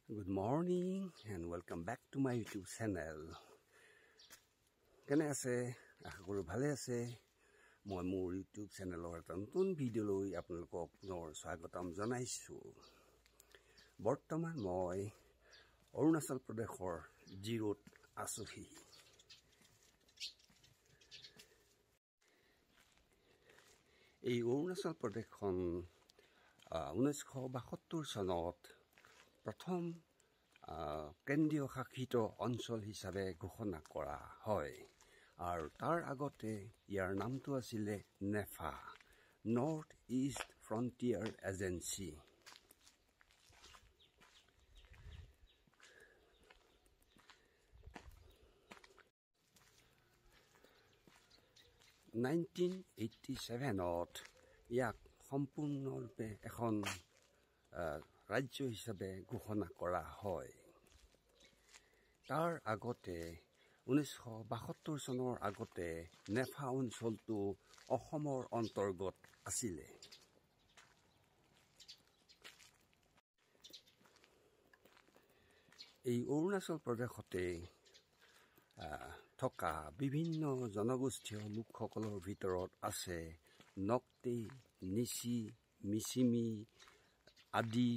Good morning and welcome back to my YouTube channel. Kene ase akuru bhale ase moi mur YouTube channel or tantun video loi apnalok nor swagatam janaisu. Bortoman moi Arunachal Pradeshor Jirot asuhi. এই অৰুণাচল প্ৰদেশখন 1972 চনত প্ৰথম কেন্দ্ৰীয় শাসিত অঞ্চল হিচাপে ঘোষণা কৰা হয় আৰু তাৰ আগতে ইয়াৰ নামটো আছিল NEFA North East Frontier Agency 1987ত ইয়াক সম্পূৰ্ণৰূপে এখন ৰাজ্য হিচাপে ঘোষণা কৰা হয় তাৰ আগতে 1972 চনৰ আগতে নেফা অঞ্চলটো অসমৰ অন্তৰ্গত আছিল এই অৰুণাচল প্ৰদেশতে থকা বিভিন্ন জনগোষ্ঠীয় লোকসকলৰ ভিতৰত আছে নক্তি নিচি মিচিমি আদি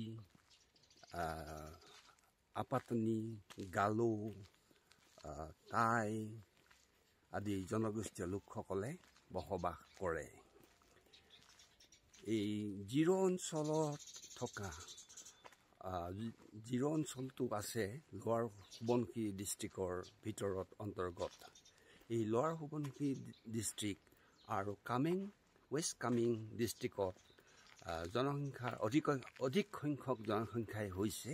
আপাতনি গালো টাই আদি জনগোষ্ঠীয় লোকসকলে বসবাস কৰে এই জিৰো অঞ্চলত থকা জিৰো অঞ্চলটো আছে লোৱাৰ সুবনশী ডিষ্ট্ৰিক্টৰ ভিতৰত অন্তৰ্গত এই লোৱাৰ সুবনশী ডিষ্ট্ৰিক্ট আৰু কামিং ৱেষ্ট কামিং ডিষ্ট্ৰিক্টত জনসংখ্যাৰ অধিক সংখ্যক জনসংখ্যাই হৈছে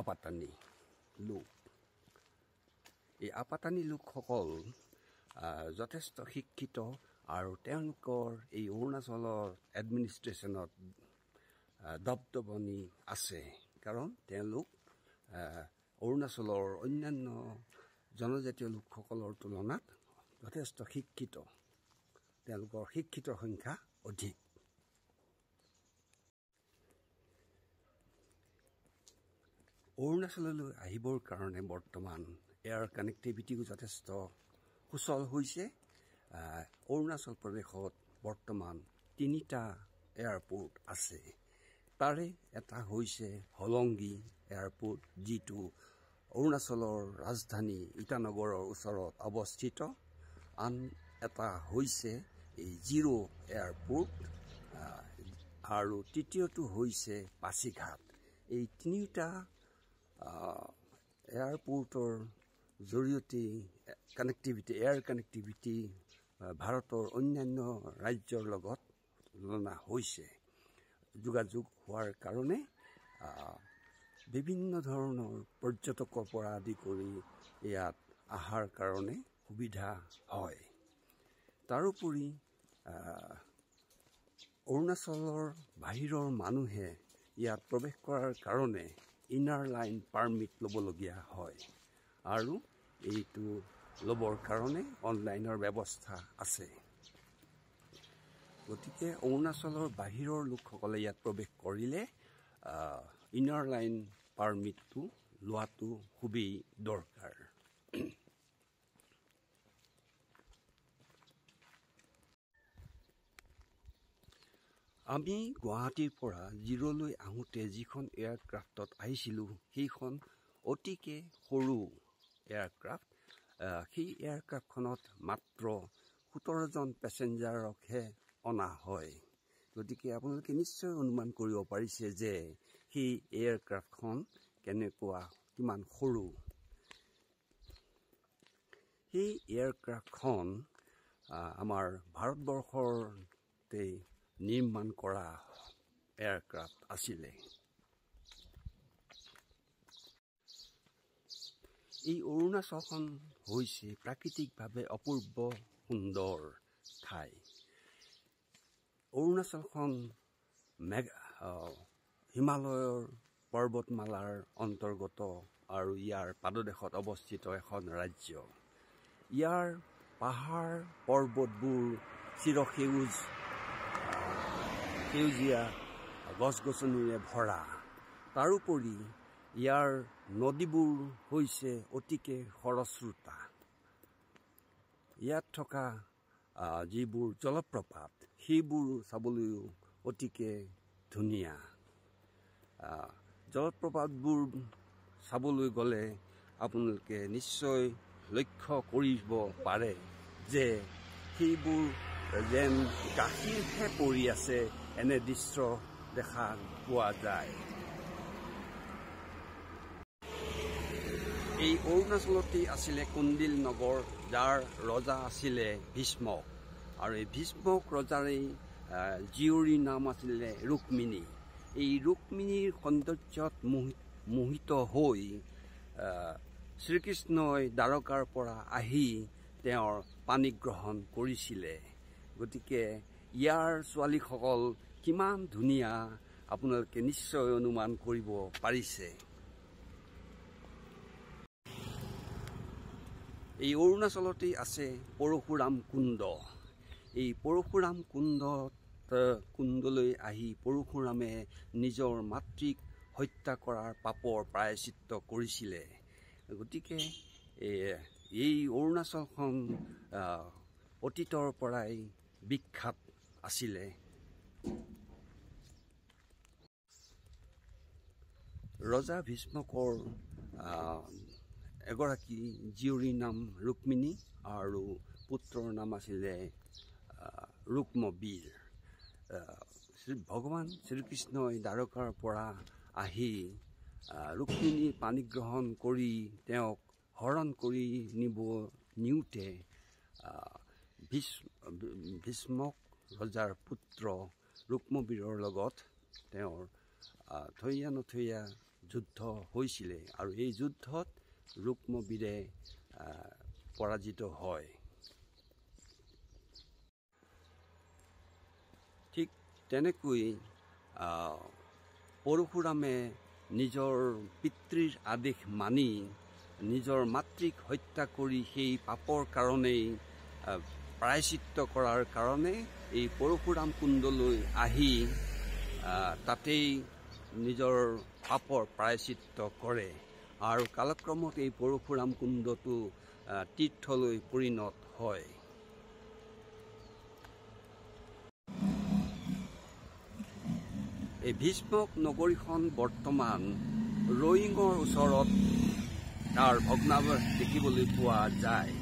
আপাতানি লোক এই আপাতানি লোকসকল যথেষ্ট শিক্ষিত আৰু তেওঁলোকৰ এই অৰুণাচলৰ এডমিনিষ্ট্ৰেশ্যনত দবদবনি আছে কাৰণ তেওঁলোক অৰুণাচলৰ অন্যান্য জনজাতীয় লোকসকলৰ তুলনাত যথেষ্ট শিক্ষিত তেওঁলোকৰ শিক্ষিতৰ সংখ্যা অধিক অৰুণাচললৈ আহিবৰ কাৰণে বৰ্তমান এয়াৰ কানেক্টিভিটিও যথেষ্ট সুচল হৈছে অৰুণাচল প্ৰদেশত বৰ্তমান 3টা এয়াৰপোৰ্ট আছে তাৰে এটা হৈছে হলংগি এয়াৰপোৰ্ট যিটো অৰুণাচলৰ ৰাজধানী ইটানগৰৰ ওচৰত অৱস্থিত আন এটা হৈছে এই জিৰো এয়াৰপোৰ্ট আৰু তৃতীয়টো হৈছে পাছিঘাট এই তিনিটা এয়াৰপোৰ্টৰ জৰিয়তে এয়াৰ কানেক্টিভিটি ভাৰতৰ অন্যান্য ৰাজ্যৰ লগত তুলনা হৈছে যোগাযোগ হোৱাৰ কাৰণে বিভিন্ন ধৰণৰ পৰ্যটকৰ পৰা আদি কৰি ইয়াত আহাৰ কাৰণে সুবিধা হয় তাৰোপৰি অৰুণাচলৰ বাহিৰৰ মানুহে ইয়াত প্ৰৱেশ কৰাৰ কাৰণে ইনাৰ লাইন পাৰমিট ল'বলগীয়া হয় আৰু এইটো ল'বৰ কাৰণে অনলাইনৰ ব্যৱস্থা আছে গতিকে অৰুণাচলৰ বাহিৰৰ লোকসকলে ইয়াত প্ৰৱেশ কৰিলে ইনাৰ লাইন পাৰমিটটো লোৱাটো খুবেই দৰকাৰ আমি গুৱাহাটীৰ পৰা জিৰ'লৈ আহোঁতে যিখন এয়াৰক্ৰাফ্টত আহিছিলোঁ সেইখন অতিকে সৰু এয়াৰক্ৰাফ্ট সেই এয়াৰক্ৰাফ্টখনত মাত্ৰ 17জন পেছেঞ্জাৰকহে অনা হয় গতিকে আপোনালোকে নিশ্চয় অনুমান কৰিব পাৰিছে যে সেই এয়াৰক্ৰাফ্টখন কিমান সৰু সেই এয়াৰক্ৰাফ্টখন আমাৰ ভাৰতবৰ্ষতে নিৰ্মাণ কৰা এয়াৰক্ৰাফ্ট আছিলে এই অৰুণাচলখন হৈছে প্ৰাকৃতিকভাৱে অপূৰ্ব সুন্দৰ ঠাই অৰুণাচলখন হিমালয়ৰ পৰ্বতমালাৰ অন্তৰ্গত আৰু ইয়াৰ পাদদেশত অৱস্থিত এখন ৰাজ্য ইয়াৰ পাহাৰ পৰ্বতবোৰ সেউজীয়া গছ-গছনিৰে ভৰা তাৰোপৰি ইয়াৰ নদীবোৰ হৈছে অতিকে খৰস্ৰোতা। ইয়াত থকা যিবোৰ জলপ্ৰপাত সেইবোৰ চাবলৈও অতিকে ধুনীয়া। জলপ্ৰপাতবোৰ চাবলৈ গ'লে আপোনালোকে নিশ্চয় লক্ষ্য কৰিব পাৰে যে সেইবোৰ যেন গাখীৰহে পৰি আছে এনে দৃশ্য দেখা পোৱা যায়। এই অৰুণাচলতেই আছিলে কুন্দিল নগৰ, যাৰ ৰজা আছিলে ভীষ্মক, আৰু এই ভীষ্মক ৰজাৰেই জীয়ৰীৰ নাম আছিলে ৰুক্মিণী। এই ৰুক্মিণীৰ সৌন্দৰ্যত মোহিত হৈ শ্ৰীকৃষ্ণই দ্বাৰকাৰ পৰা আহি তেওঁৰ পানী গ্ৰহণ কৰিছিলে। গতিকে ইয়াৰ ছোৱালীসকল কিমান ধুনীয়া আপোনালোকে নিশ্চয় অনুমান কৰিব পাৰিছে। এই অৰুণাচলতেই আছে পৰশুৰাম কুণ্ড। এই পৰশুৰাম কুণ্ডলৈ আহি পৰশুৰামে নিজৰ মাতৃক হত্যা কৰাৰ পাপৰ প্ৰায়শ্চিত্ত কৰিছিলে। গতিকে এই অৰুণাচলখন অতীতৰ পৰাই বিখ্যাত আছিলে। ৰজা ভীষ্মকৰ এগৰাকী জীয়ৰীৰ নাম ৰুক্মিণী আৰু পুত্ৰৰ নাম আছিলে ৰুক্মবীৰ। ভগৱান শ্ৰীকৃষ্ণই দ্বাৰকাৰ পৰা আহি ৰুক্মিণীৰ পানী গ্ৰহণ কৰি তেওঁক হৰণ কৰি নিওঁতে ভীষ্মক ৰজাৰ পুত্ৰ ৰুক্মবীৰৰ লগত তেওঁৰ থৈয়া নথৈয়া যুদ্ধ হৈছিলে, আৰু এই যুদ্ধত ৰুক্মবীৰে পৰাজিত হয়। ঠিক তেনেকৈ পৰশুৰামে নিজৰ পিতৃৰ আদেশ মানি নিজৰ মাতৃক হত্যা কৰি সেই পাপৰ কাৰণেই প্ৰায়শ্চিত্ত কৰাৰ কাৰণে এই পৰশুৰাম কুণ্ডলৈ আহি তাতেই নিজৰ পাপৰ প্ৰায়শ্চিত্ত কৰে, আৰু কালক্ৰমত এই পৰশুৰাম কুণ্ডটো তীৰ্থলৈ পৰিণত হয়। এই ভীষ্মক নগৰীখন বৰ্তমান ৰয়িঙৰ ওচৰত তাৰ ভগ্নাৱশেষ দেখিবলৈ পোৱা যায়।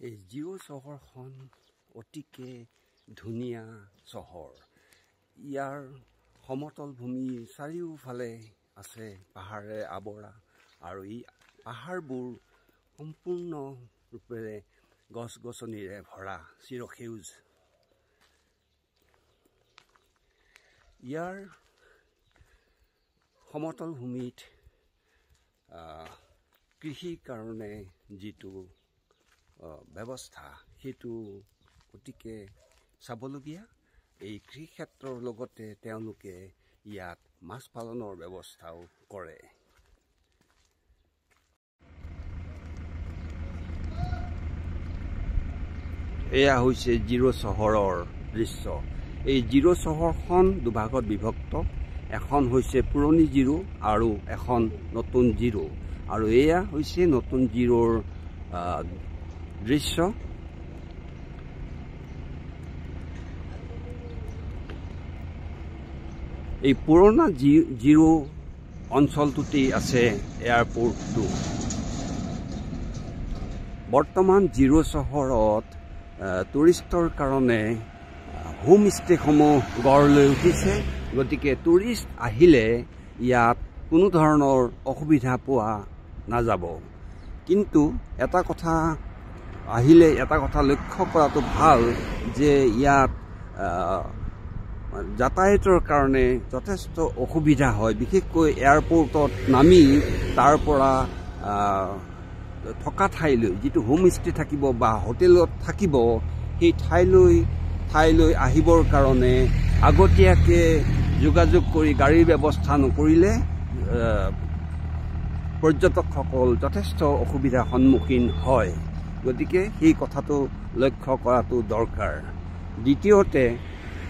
এই জিৰ' চহৰখন অতিকে ধুনীয়া চহৰ। ইয়াৰ সমতল ভূমি চাৰিওফালে আছে পাহাৰেৰে আৱৰা, আৰু এই পাহাৰবোৰ সম্পূৰ্ণ ৰূপেৰে গছ গছনিৰে ভৰা চিৰসেউজ। ইয়াৰ সমতল ভূমিত কৃষিৰ কাৰণে যিটো ব্যৱস্থা সেইটো অতিকে চাবলগীয়া। এই কৃষি ক্ষেত্ৰৰ লগতে তেওঁলোকে ইয়াত মাছ পালনৰ ব্যৱস্থাও কৰে। এয়া হৈছে জিৰ' চহৰৰ দৃশ্য। এই জিৰ' চহৰখন দুভাগত বিভক্ত, এখন হৈছে পুৰণি জিৰ' আৰু এখন নতুন জিৰ', আৰু এয়া হৈছে নতুন জিৰ'ৰ দৃশ্য। এই পুৰণা জিৰ' অঞ্চলটোতেই আছে এয়াৰপোৰ্টটো। বৰ্তমান জিৰ' চহৰত টুৰিষ্টৰ কাৰণে হোম ষ্টেসমূহ গঢ় লৈ উঠিছে। গতিকে টুৰিষ্ট আহিলে ইয়াত কোনো ধৰণৰ অসুবিধা পোৱা নাযাব। কিন্তু এটা কথা লক্ষ্য কৰাটো ভাল যে ইয়াত যাতায়াতৰ কাৰণে যথেষ্ট অসুবিধা হয়। বিশেষকৈ এয়াৰপোৰ্টত নামি তাৰ পৰা থকা ঠাইলৈ, যিটো হোম ষ্টে থাকিব বা হোটেলত থাকিব, সেই ঠাইলৈ আহিবৰ কাৰণে আগতীয়াকৈ যোগাযোগ কৰি গাড়ীৰ ব্যৱস্থা নকৰিলে পৰ্যটকসকল যথেষ্ট অসুবিধাৰ সন্মুখীন হয়। গতিকে সেই কথাটো লক্ষ্য কৰাটো দৰকাৰ। দ্বিতীয়তে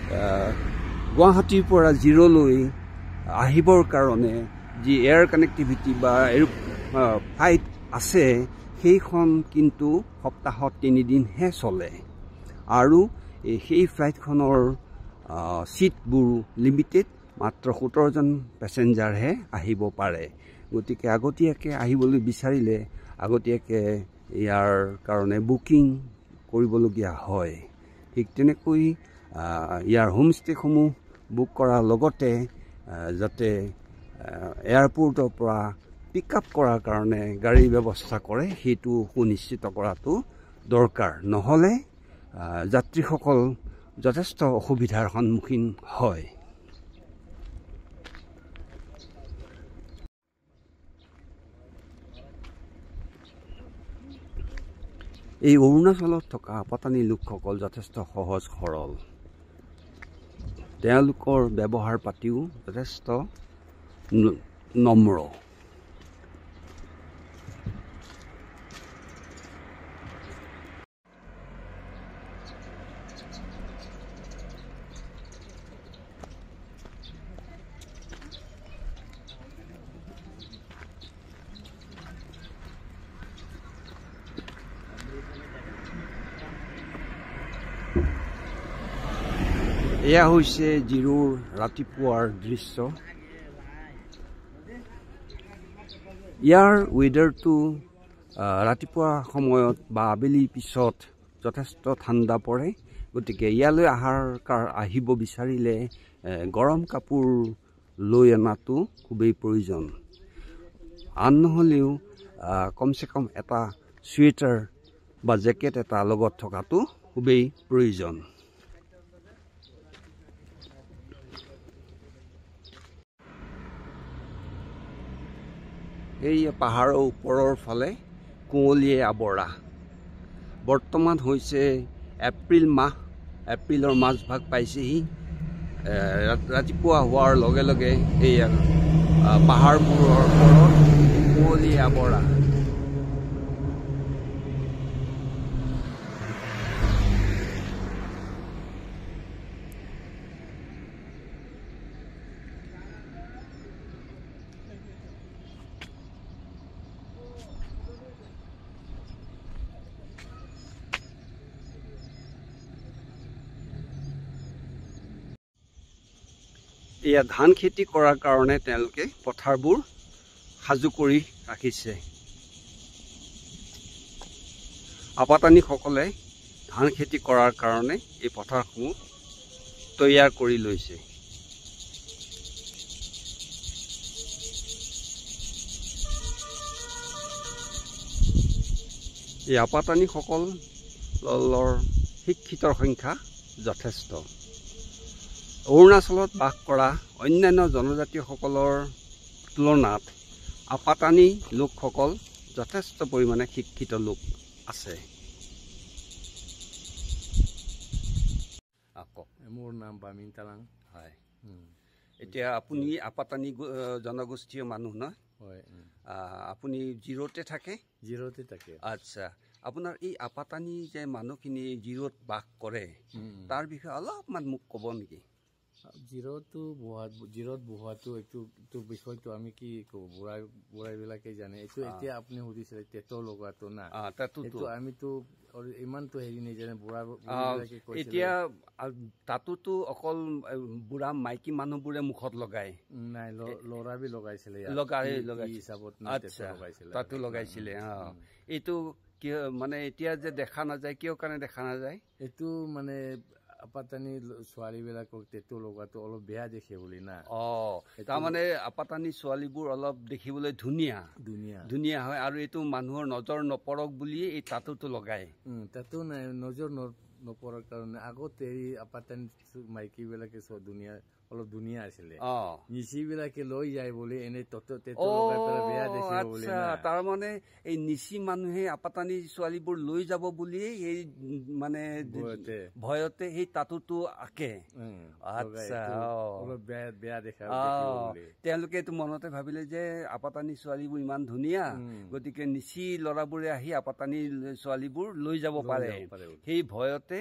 গুৱাহাটীৰ পৰা জিৰ'লৈ আহিবৰ কাৰণে যি এয়াৰ কানেক্টিভিটি বা ফ্লাইট আছে সেইখন কিন্তু সপ্তাহত 3 দিনহে চলে আৰু সেই ফ্লাইটখনৰ সিটবোৰ লিমিটেড মাত্ৰ 17জন পেছেঞ্জাৰহে আহিব পাৰে গতিকে আগতীয়াকৈ আহিবলৈ বিচাৰিলে আগতীয়াকৈ ইয়াৰ কাৰণে বুকিং কৰিবলগীয়া হয় ঠিক তেনেকৈ ইয়াৰ হোমষ্টেসমূহ বুক কৰাৰ লগতে যাতে এয়াৰপোৰ্টৰ পৰা পিক আপ কৰাৰ কাৰণে গাড়ীৰ ব্যৱস্থা কৰে সেইটো সুনিশ্চিত কৰাটো দৰকাৰ নহ'লে যাত্ৰীসকল যথেষ্ট অসুবিধাৰ সন্মুখীন হয় এই অৰুণাচলত থকা আপাতানি লোকসকল যথেষ্ট সহজ সৰল তেওঁলোকৰ ব্যৱহাৰ পাতিও যথেষ্ট নম্ৰ এয়া হৈছে জিৰোৰ ৰাতিপুৱাৰ দৃশ্য ইয়াৰ ৱেডাৰটো ৰাতিপুৱা সময়ত বা আবেলি পিছত যথেষ্ট ঠাণ্ডা পৰে গতিকে ইয়ালৈ আহিব বিচাৰিলে গৰম কাপোৰ লৈ অনাটো খুবেই প্ৰয়োজন আন নহ'লেও কমসে কম এটা চুৱেটাৰ বা জেকেট এটা লগত থকাটো খুবেই প্ৰয়োজন এই পাহাৰৰ ওপৰৰ ফালে কুঁৱলীয়ে আৱৰা বৰ্তমান হৈছে এপ্ৰিল মাহ এপ্ৰিলৰ মাজভাগ পাইছেহি ৰাতিপুৱা হোৱাৰ লগে লগে এই পাহাৰবোৰৰ ওপৰত কুঁৱলীয়ে আৱৰা এয়া ধান খেতি কৰাৰ কাৰণে তেওঁলোকে পথাৰবোৰ সাজু কৰি ৰাখিছে আপাতানিসকলে ধান খেতি কৰাৰ কাৰণে এই পথাৰসমূহ তৈয়াৰ কৰি লৈছে এই আপাতানিসকলৰ শিক্ষিতৰ সংখ্যা যথেষ্ট অৰুণাচলত বাস কৰা অন্যান্য জনজাতীয়সকলৰ তুলনাত আপাতানি লোকসকল যথেষ্ট পৰিমাণে শিক্ষিত লোক আছে মোৰ নাম বামিন তালাং হয় এতিয়া আপুনি আপাতানি জনগোষ্ঠীয় মানুহ নহয় হয় আপুনি জিৰ'তে থাকে আচ্ছা আপোনাৰ এই আপাতানি যে মানুহখিনি জিৰ'ত বাস কৰে তাৰ বিষয়ে অলপমান মোক ক'ব নেকি জিৰ'ত বহোৱাটো এইটো বিষয়টো আমি কি ক'ব বুঢ়াবিলাকে জানে এইটো এতিয়া আপুনি সুধিছিলে টেটো লগোৱাটো না এইটো আমিতো ইমানটো হেৰি নাজানে বুঢ়াবিলাকে এতিয়া তাতোতো অকল বুঢ়া মাইকী মানুহবোৰে মুখত লগায় নাই ল'ৰাবি লগাইছিলে হিচাপত তাতো লগাইছিলে এইটো মানে এতিয়া যে দেখা নাযায় কিয় কাৰণে দেখা নাযায় এইটো মানে আপাতানি ছোৱালীবিলাকক টেটো লগোৱাটো অলপ বেয়া দেখে বুলি না তাৰমানে আপাতানি ছোৱালীবোৰ অলপ দেখিবলৈ ধুনীয়া হয় আৰু এইটো মানুহৰ নজৰ নপৰক বুলি এই তাতোতো লগায় তাতো নাই নজৰ নপৰাৰ কাৰণে আগতে এই আপাতানি মাইকীবিলাকে অলপ ধুনীয়া আছিলে নিচিবিলাকে লৈ যায় বুলি এনে বেয়া দেখে বুলি তাৰমানে এই নিচি মানুহে আপাতানি ছোৱালীবোৰ লৈ যাব বুলি এই মানে ভয়তে সেই তাতোতো আঁকে বেয়া দেখা তেওঁলোকে এইটো মনতে ভাবিলে যে আপাতানি ছোৱালীবোৰ ইমান ধুনীয়া গতিকে নিচি ল'ৰাবোৰে আহি আপাতানি ছোৱালীবোৰ লৈ যাব পাৰে সেই ভয়তে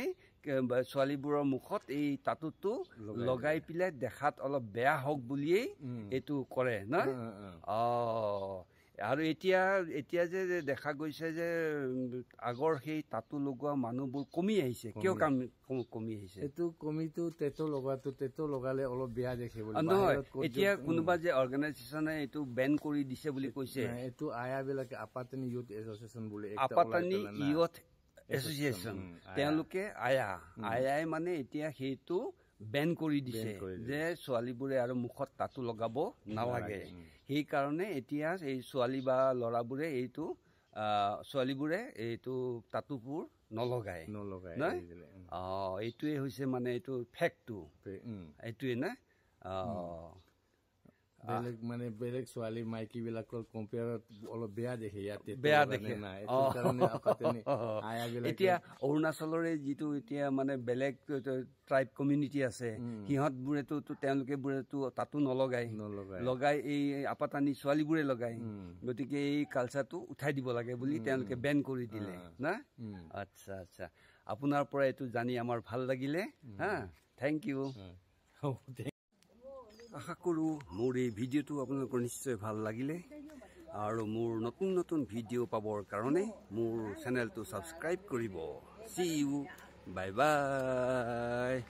ছোৱালীবোৰৰ মুখত এই টাটুটো লগাই পেলাই দেখাত অলপ বেয়া হওক বুলিয়েই এইটো কৰে না আৰু এতিয়া যে দেখা গৈছে যে আগৰ সেই টাটু লগোৱা মানুহবোৰ কমি আহিছে কিয় কমি আহিছে এইটো কমিটো টেটু লগালে অলপ বেয়া দেখে বুলি নহয় এতিয়া কোনোবা যে অৰ্গেনাইজেশ্যনে এইটো বেন কৰি দিছে বুলি কৈছে এইটো আয়াবিলাকে আপাতানি ইউথ এছ'চিয়েশ্যন বুলি আপাতানি ইউথ এছ'চিয়েশ্যন তেওঁলোকে আয়াই মানে এতিয়া সেইটো বেন কৰি দিছে যে ছোৱালীবোৰে আৰু মুখত টাটু লগাব নালাগে সেইকাৰণে এতিয়া এই ছোৱালী বা ল'ৰাবোৰে ছোৱালীবোৰে এইটো টাটুবোৰ নলগায় এইটোৱে হৈছে মানে এইটো ফেক্টটো এইটোৱে না বেলেগ ছোৱালী মাইকী বিলাকৰ কম্পেয়াৰত অলপ বেয়া দেখে ইয়াতে এতিয়া অৰুণাচলৰে যিটো এতিয়া মানে বেলেগ ট্ৰাইব কমিউনিটি আছে সিহঁতবোৰেতো তেওঁলোকে টাটু লগাই এই আপাতানি ছোৱালীবোৰে লগায় গতিকে এই কালচাৰটো উঠাই দিব লাগে বুলি তেওঁলোকে বেন কৰি দিলে না আচ্ছা আচ্ছা আপোনাৰ পৰা এইটো জানি আমাৰ ভাল লাগিলে হা থেংক ইউ আশা কৰোঁ মোৰ এই ভিডিঅ'টো আপোনালোকৰ নিশ্চয় ভাল লাগিলে আৰু মোৰ নতুন নতুন ভিডিঅ' পাবৰ কাৰণে মোৰ চেনেলটো ছাবস্ক্ৰাইব কৰিব চি ইউ বাই বাই